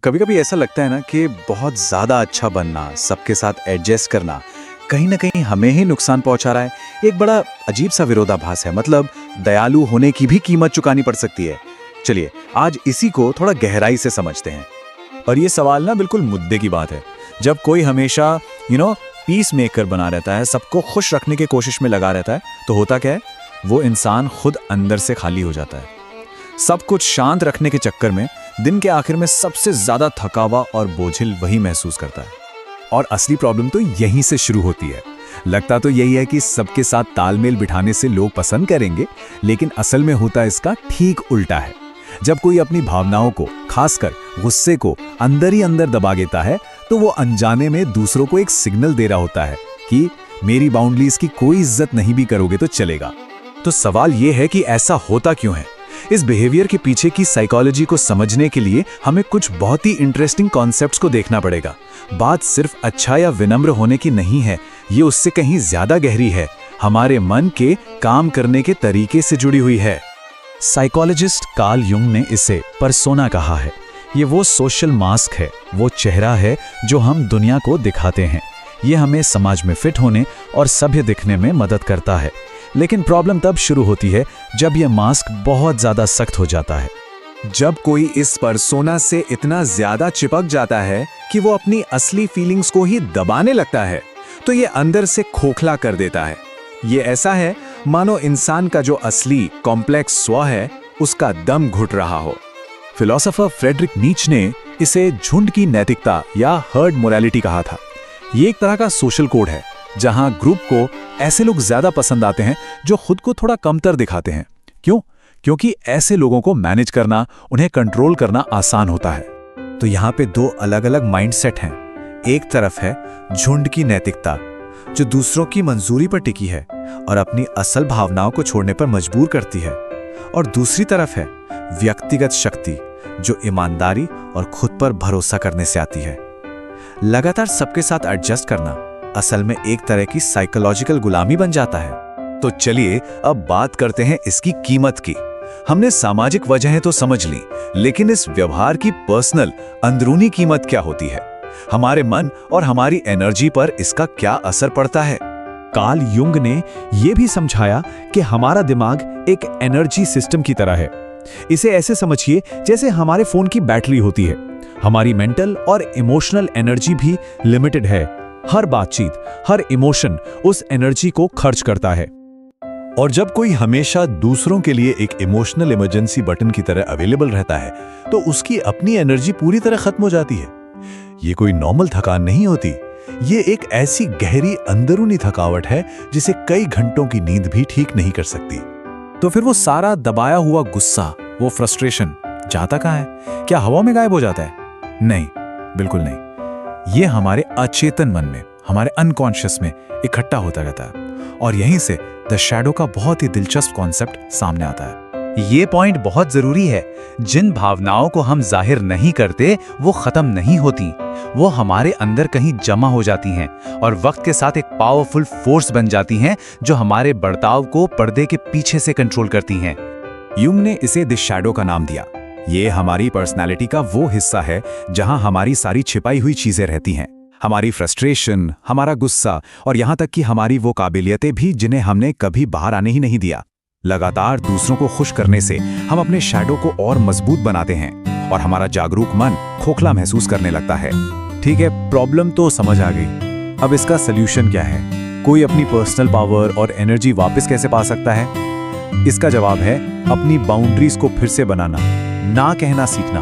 कभी कभी ऐसा लगता है ना कि बहुत ज़्यादा अच्छा बनना, सबके साथ एडजस्ट करना कहीं ना कहीं हमें ही नुकसान पहुंचा रहा है। एक बड़ा अजीब सा विरोधाभास है। मतलब दयालु होने की भी कीमत चुकानी पड़ सकती है। चलिए आज इसी को थोड़ा गहराई से समझते हैं। और ये सवाल ना बिल्कुल मुद्दे की बात है। जब कोई हमेशा पीस मेकर बना रहता है, सबको खुश रखने की कोशिश में लगा रहता है, तो होता क्या है, वो इंसान खुद अंदर से खाली हो जाता है। सब कुछ शांत रखने के चक्कर में दिन के आखिर में सबसे ज्यादा थकावा और बोझिल वही महसूस करता है। और असली प्रॉब्लम तो यहीं से शुरू होती है। लगता तो यही है कि सबके साथ तालमेल बिठाने से लोग पसंद करेंगे, लेकिन असल में होता इसका ठीक उल्टा है। जब कोई अपनी भावनाओं को, खासकर गुस्से को अंदर ही अंदर दबा देता है, तो वो अनजाने में दूसरों को एक सिग्नल दे रहा होता है कि मेरी बाउंड्रीज की कोई इज्जत नहीं भी करोगे तो चलेगा। तो सवाल ये है कि ऐसा होता क्यों है? इस बिहेवियर के पीछे की साइकोलॉजी को समझने के लिए हमें कुछ बहुत ही इंटरेस्टिंग कॉन्सेप्ट्स को देखना पड़ेगा। बात सिर्फ अच्छा या विनम्र होने की नहीं है, ये उससे कहीं ज्यादा गहरी है। हमारे मन के काम करने के तरीके से जुड़ी हुई है। साइकोलॉजिस्ट कार्ल युंग ने इसे पर्सोना कहा है। ये वो सोशल मास्क है, वो चेहरा है जो हम दुनिया को दिखाते हैं। ये हमें समाज में फिट होने और सभ्य दिखने में मदद करता है। लेकिन प्रॉब्लम तब शुरू होती है जब यह मास्क बहुत ज्यादा सख्त हो जाता है। जब कोई इस पर्सोना से इतना ज्यादा चिपक जाता है कि वो अपनी असली फीलिंग्स को ही दबाने लगता है, तो ये अंदर से खोखला कर देता है। ये ऐसा है मानो इंसान का जो असली कॉम्प्लेक्स स्व है, उसका दम घुट रहा हो। फिलोसोफर फ्रेडरिक नीच ने इसे झुंड की नैतिकता या हर्ड मोरालिटी कहा था। ये एक तरह का सोशल कोड है जहां ग्रुप को ऐसे लोग ज्यादा पसंद आते हैं जो खुद को थोड़ा कमतर दिखाते हैं। क्यों? क्योंकि ऐसे लोगों को मैनेज करना, उन्हें कंट्रोल करना आसान होता है। तो यहाँ पे दो अलग अलग माइंडसेट हैं। एक तरफ है झुंड की नैतिकता, जो दूसरों की मंजूरी पर टिकी है और अपनी असल भावनाओं को छोड़ने पर मजबूर करती है। और दूसरी तरफ है व्यक्तिगत शक्ति, जो ईमानदारी और खुद पर भरोसा करने से आती है। लगातार सबके साथ एडजस्ट करना असल में एक तरह की साइकोलॉजिकल गुलामी बन जाता है। तो चलिए अब बात करते हैं इसकी कीमत की। हमने सामाजिक वजहें तो समझ ली, लेकिन इस व्यवहार की पर्सनल अंदरूनी कीमत क्या होती है? हमारे मन और हमारी एनर्जी पर इसका क्या असर पड़ता है? कार्ल युंग ने यह भी समझाया कि हमारा दिमाग एक एनर्जी सिस्टम की तरह है। इसे ऐसे समझिए जैसे हमारे फोन की बैटरी होती है। हमारी मेंटल और इमोशनल एनर्जी भी लिमिटेड है। हर बातचीत, हर इमोशन उस एनर्जी को खर्च करता है। और जब कोई हमेशा दूसरों के लिए एक इमोशनल इमरजेंसी बटन की तरह अवेलेबल रहता है, तो उसकी अपनी एनर्जी पूरी तरह खत्म हो जाती है। ये कोई नॉर्मल थकान नहीं होती। ये एक ऐसी गहरी अंदरूनी थकावट है जिसे कई घंटों की नींद भी ठीक नहीं कर सकती। तो फिर वो सारा दबाया हुआ गुस्सा, वो फ्रस्ट्रेशन जाता कहाँ है? क्या हवा में गायब हो जाता है? नहीं, बिल्कुल नहीं। ये हमारे अचेतन मन में, हमारे अनकॉन्शियस में इकट्ठा होता रहता है। और यहीं से द शैडो का बहुत ही दिलचस्प कॉन्सेप्ट सामने आता है। ये पॉइंट बहुत जरूरी है। जिन भावनाओं को हम जाहिर नहीं करते, वो खत्म नहीं होती। वो हमारे अंदर कहीं जमा हो जाती हैं और वक्त के साथ एक पावरफुल फोर्स बन जाती हैं, जो हमारे बर्ताव को पर्दे के पीछे से कंट्रोल करती हैं। युंग ने इसे द शैडो का नाम दिया। ये हमारी पर्सनैलिटी का वो हिस्सा है जहां हमारी सारी छिपाई हुई चीजें रहती हैं। हमारी फ्रस्ट्रेशन, हमारा गुस्सा और यहां तक कि हमारी वो काबिलियतें भी जिन्हें हमने कभी बाहर आने ही नहीं दिया। लगातार दूसरों को खुश करने से हम अपने शैडो को और मजबूत बनाते हैं और हमारा जागरूक मन खोखला महसूस करने लगता है। ठीक है, प्रॉब्लम तो समझ आ गई। अब इसका सल्यूशन क्या है? कोई अपनी पर्सनल पावर और एनर्जी वापस कैसे पा सकता है? इसका जवाब है अपनी बाउंड्रीज को फिर से बनाना, ना कहना सीखना।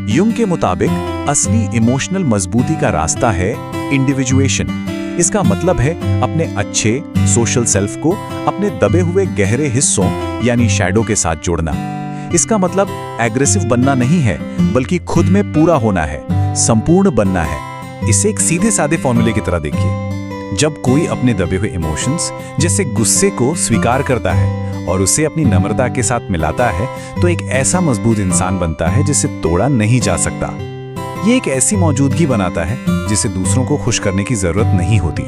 युंग के मुताबिक असली इमोशनल मजबूती का रास्ता है इंडिविजुएशन। इसका मतलब है अपने अच्छे सोशल सेल्फ को अपने दबे हुए गहरे हिस्सों यानी शैडो के साथ जोड़ना। इसका मतलब एग्रेसिव बनना नहीं है, बल्कि खुद में पूरा होना है, संपूर्ण बनना है। इसे एक सीधे सादे फॉर्मूले की तरह देखिए। जब कोई अपने दबे हुए इमोशंस जैसे गुस्से को स्वीकार करता है और उसे अपनी नम्रता के साथ मिलाता है, तो एक ऐसा मजबूत इंसान बनता है जिसे तोड़ा नहीं जा सकता। ये एक ऐसी मौजूदगी बनाता है जिसे दूसरों को खुश करने की जरूरत नहीं होती।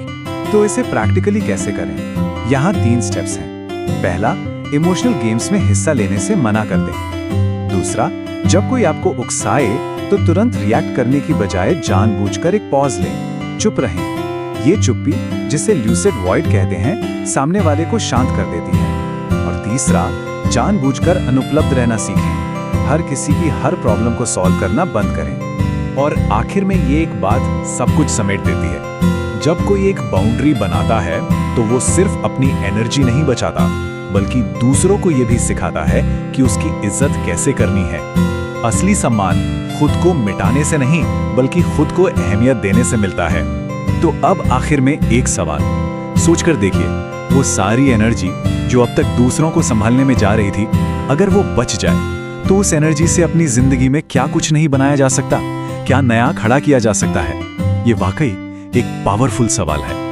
तो इसे प्रैक्टिकली कैसे करें? यहाँ 3 स्टेप्स हैं। पहला, इमोशनल गेम्स में हिस्सा लेने से मना कर दें। दूसरा, जब कोई आपको उकसाए तो तुरंत रिएक्ट करने की बजाय जानबूझकर एक पॉज लें, चुप रहें। ये चुप्पी, जिसे ल्यूसिड वॉइड कहते हैं, सामने वाले को शांत कर देती है। और तीसरा, जानबूझकर अनुपलब्ध रहना सीखें। हर किसी की हर प्रॉब्लम को सॉल्व करना बंद करें। और आखिर में ये एक बात सब कुछ समेट देती है। जब कोई एक बाउंड्री बनाता है तो वो सिर्फ अपनी एनर्जी नहीं बचाता, बल्कि दूसरों को ये भी सिखाता है कि उसकी इज्जत कैसे करनी है। असली सम्मान खुद को मिटाने से नहीं, बल्कि खुद को अहमियत देने से मिलता है। तो अब आखिर में एक सवाल सोचकर देखिए, वो सारी एनर्जी जो अब तक दूसरों को संभालने में जा रही थी, अगर वो बच जाए तो उस एनर्जी से अपनी जिंदगी में क्या कुछ नहीं बनाया जा सकता, क्या नया खड़ा किया जा सकता है? ये वाकई एक पावरफुल सवाल है।